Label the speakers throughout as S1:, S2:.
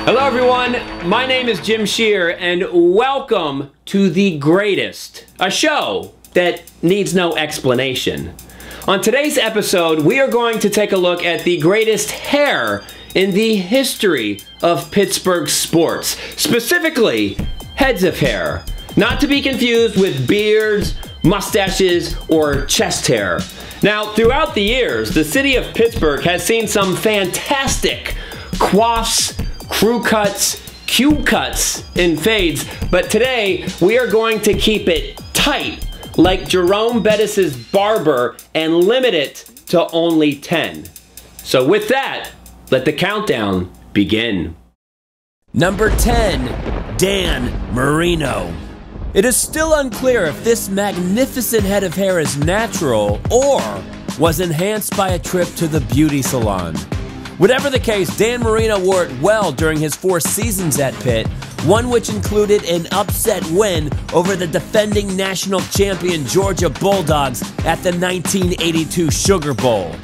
S1: Hello everyone, my name is Jim Shear and welcome to The Greatest, a show that needs no explanation. On today's episode, we are going to take a look at the greatest hair in the history of Pittsburgh sports, specifically heads of hair, not to be confused with beards, mustaches, or chest hair. Now, throughout the years, the city of Pittsburgh has seen some fantastic coifs, crew cuts, cube cuts, and fades, but today we are going to keep it tight like Jerome Bettis's barber and limit it to only 10. So with that, let the countdown begin.
S2: Number 10, Dan Marino. It is still unclear if this magnificent head of hair is natural or was enhanced by a trip to the beauty salon. Whatever the case, Dan Marino wore it well during his 4 seasons at Pitt, one which included an upset win over the defending national champion Georgia Bulldogs at the 1982 Sugar Bowl.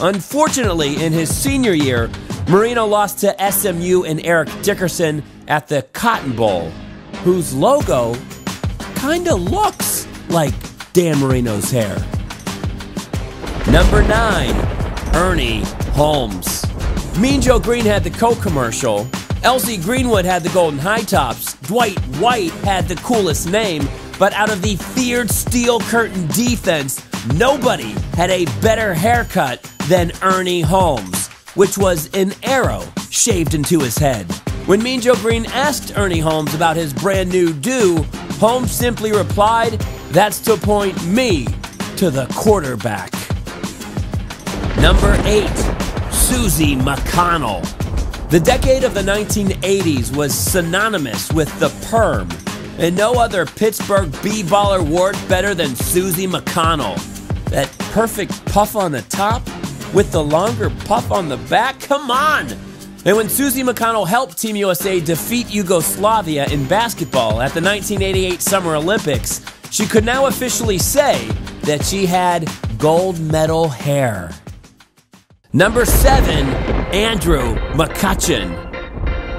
S2: Unfortunately, in his senior year, Marino lost to SMU and Eric Dickerson at the Cotton Bowl, whose logo kinda looks like Dan Marino's hair. Number 9, Ernie Holmes. Mean Joe Greene had the Coke commercial, Elsie Greenwood had the golden high tops, Dwight White had the coolest name, but out of the feared steel curtain defense, nobody had a better haircut than Ernie Holmes, which was an arrow shaved into his head. When Mean Joe Greene asked Ernie Holmes about his brand new do, Holmes simply replied, "That's to point me to the quarterback." Number 8, Suzie McConnell. The decade of the 1980s was synonymous with the perm, and no other Pittsburgh b-baller wore it better than Suzie McConnell. That perfect puff on the top with the longer puff on the back, come on! And when Suzie McConnell helped Team USA defeat Yugoslavia in basketball at the 1988 Summer Olympics, she could now officially say that she had gold medal hair. Number 7, Andrew McCutchen.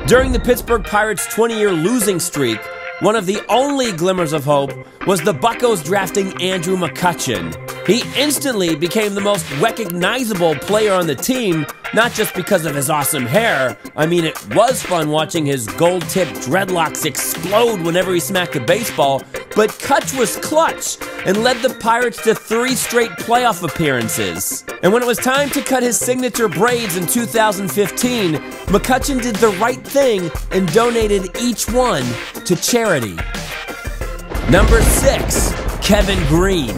S2: During the Pittsburgh Pirates' 20-year losing streak, one of the only glimmers of hope was the Buccos drafting Andrew McCutchen. He instantly became the most recognizable player on the team, not just because of his awesome hair. I mean, it was fun watching his gold-tipped dreadlocks explode whenever he smacked a baseball, but Kutch was clutch and led the Pirates to 3 straight playoff appearances. And when it was time to cut his signature braids in 2015, McCutchen did the right thing and donated each one to charity. Number 6, Kevin Greene.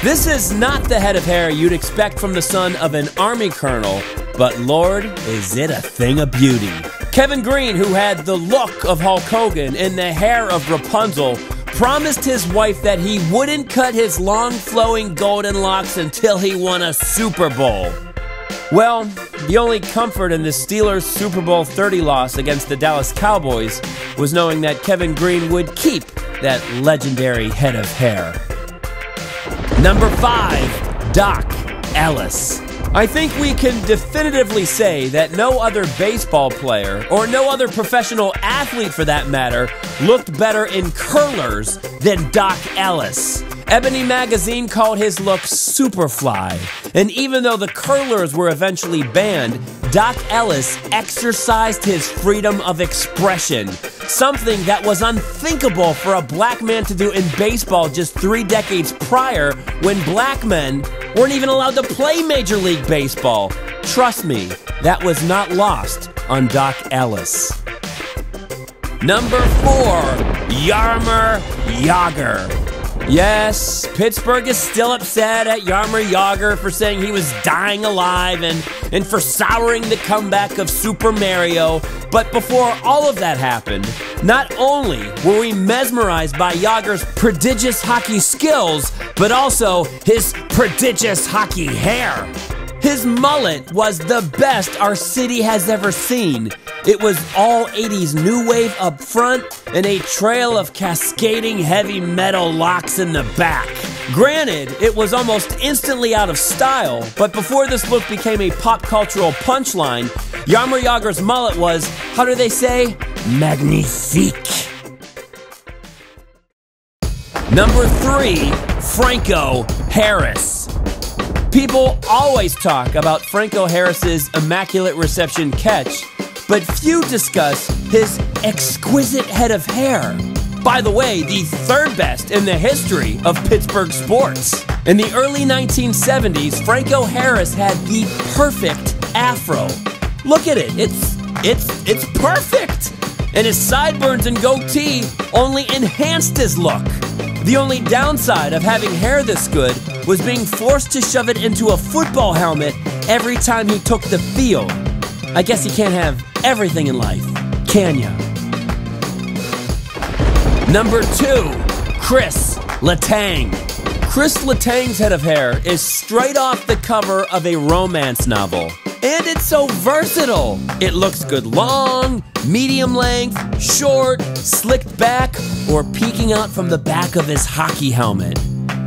S2: This is not the head of hair you'd expect from the son of an Army colonel, but Lord, is it a thing of beauty. Kevin Greene, who had the look of Hulk Hogan and the hair of Rapunzel, promised his wife that he wouldn't cut his long flowing golden locks until he won a Super Bowl. Well, the only comfort in the Steelers' Super Bowl 30 loss against the Dallas Cowboys was knowing that Kevin Greene would keep that legendary head of hair. Number 5, Doc Ellis. I think we can definitively say that no other baseball player, or no other professional athlete for that matter, looked better in curlers than Doc Ellis. Ebony magazine called his look Superfly, and even though the curlers were eventually banned, Doc Ellis exercised his freedom of expression, something that was unthinkable for a black man to do in baseball just 3 decades prior, when black men weren't even allowed to play Major League Baseball. Trust me, that was not lost on Doc Ellis. Number 4, Jaromir JACR. Yes, Pittsburgh is still upset at Jaromir JACR for saying he was dying alive and for souring the comeback of Super Mario. But before all of that happened, not only were we mesmerized by JACR's prodigious hockey skills, but also his prodigious hockey hair. His mullet was the best our city has ever seen. It was all 80s new wave up front and a trail of cascading heavy metal locks in the back. Granted, it was almost instantly out of style, but before this look became a pop cultural punchline, Jaromir Jagr's mullet was, how do they say, magnifique. Number 3, Franco Harris. People always talk about Franco Harris's immaculate reception catch, but few discuss his exquisite head of hair. By the way, the third best in the history of Pittsburgh sports. In the early 1970s, Franco Harris had the perfect afro. Look at it, it's perfect! And his sideburns and goatee only enhanced his look. The only downside of having hair this good was being forced to shove it into a football helmet every time he took the field. I guess you can't have everything in life, can ya? Number 2, Kris Letang. Kris Letang's head of hair is straight off the cover of a romance novel. And it's so versatile. It looks good long, medium length, short, slicked back, or peeking out from the back of his hockey helmet.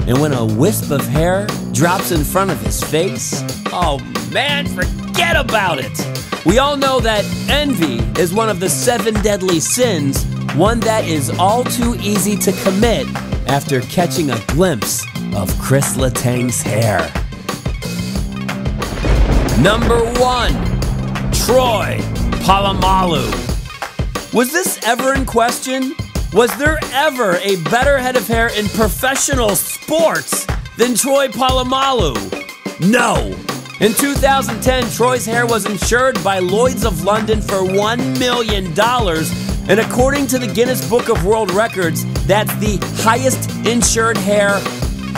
S2: And when a wisp of hair drops in front of his face, oh man, forget about it. We all know that envy is one of the 7 deadly sins, one that is all too easy to commit after catching a glimpse of Kris Letang's hair. Number 1, Troy Polamalu. Was this ever in question? Was there ever a better head of hair in professional sports than Troy Polamalu? No. In 2010, Troy's hair was insured by Lloyd's of London for $1 million. And according to the Guinness Book of World Records, that's the highest insured hair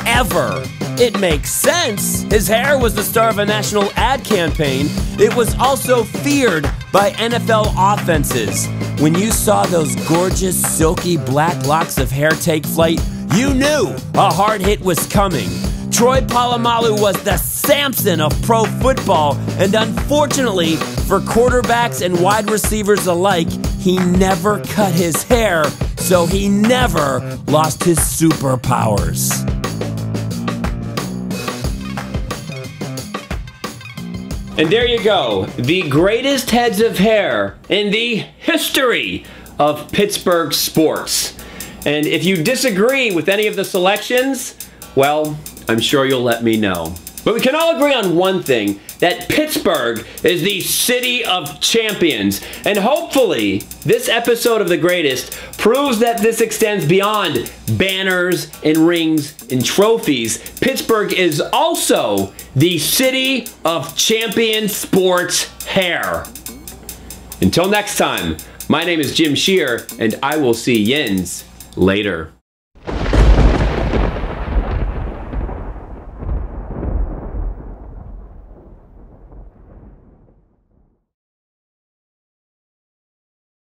S2: ever. It makes sense. His hair was the star of a national ad campaign. It was also feared by NFL offenses. When you saw those gorgeous, silky black locks of hair take flight, you knew a hard hit was coming. Troy Polamalu was the Samson of pro football, and unfortunately for quarterbacks and wide receivers alike, he never cut his hair, so he never lost his superpowers.
S1: And there you go, the greatest heads of hair in the history of Pittsburgh sports. And if you disagree with any of the selections, well, I'm sure you'll let me know. But we can all agree on one thing, that Pittsburgh is the city of champions. And hopefully, this episode of The Greatest proves that this extends beyond banners and rings and trophies. Pittsburgh is also the city of champion sports hair. Until next time, my name is Jim Shear, and I will see yins later.